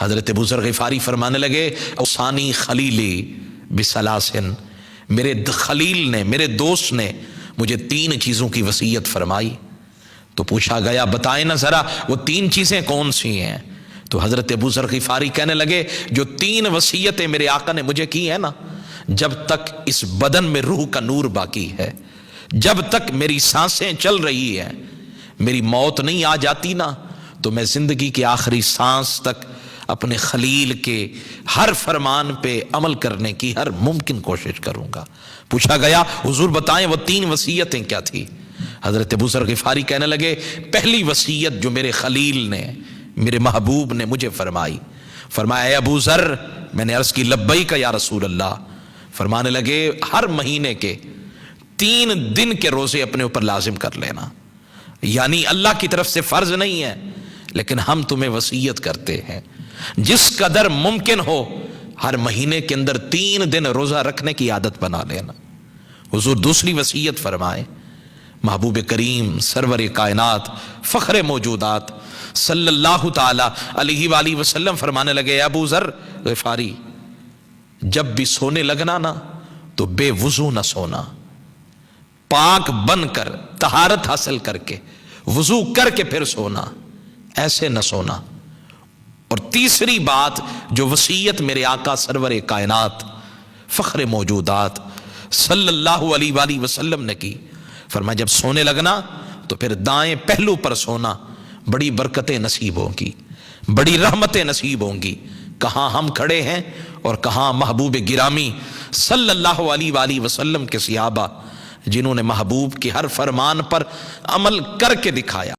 حضرت ابو ذر غفاری فرمانے لگے اوصانی خلیلی بثلاثن، میرے خلیل نے، میرے دوست نے مجھے 3 چیزوں کی وصیت فرمائی۔ تو پوچھا گیا بتائیں نا ذرا وہ 3 چیزیں کون سی ہیں؟ تو حضرت ابو ذر غفاری کہنے لگے جو 3 وصیتیں میرے آقا نے مجھے کی ہیں نا، جب تک اس بدن میں روح کا نور باقی ہے، جب تک میری سانسیں چل رہی ہیں، میری موت نہیں آ جاتی نا، تو میں زندگی کے آخری سانس تک اپنے خلیل کے ہر فرمان پہ عمل کرنے کی ہر ممکن کوشش کروں گا۔ پوچھا گیا حضور بتائیں وہ 3 وصیتیں کیا تھی؟ حضرت ابو ذر غفاری کہنے لگے پہلی وصیت جو میرے خلیل نے، میرے محبوب نے مجھے فرمائی، فرمایا اے ابو ذر، میں نے عرض کی لبیک یا رسول اللہ، فرمانے لگے ہر مہینے کے 3 دن کے روزے اپنے اوپر لازم کر لینا، یعنی اللہ کی طرف سے فرض نہیں ہے لیکن ہم تمہیں وصیت کرتے ہیں جس قدر ممکن ہو ہر مہینے کے اندر 3 دن روزہ رکھنے کی عادت بنا لینا۔ حضور دوسری وصیت فرمائے، محبوب کریم سرور کائنات فخر موجودات صلی اللہ تعالی علیہ وآلہ وسلم فرمانے لگے ابو ذر غفاری جب بھی سونے لگنا نا تو بے وضو نہ سونا، پاک بن کر طہارت حاصل کر کے وضو کر کے پھر سونا، ایسے نہ سونا۔ اور تیسری بات جو وصیت میرے آقا سرور کائنات فخر موجودات صلی اللہ علیہ وآلہ وسلم نے کی، فرمایا جب سونے لگنا تو پھر دائیں پہلو پر سونا، بڑی برکتیں نصیب ہوں گی، بڑی رحمتیں نصیب ہوں گی۔ کہاں ہم کھڑے ہیں اور کہاں محبوب گرامی صلی اللہ علیہ وآلہ وسلم کے صحابہ جنہوں نے محبوب کے ہر فرمان پر عمل کر کے دکھایا۔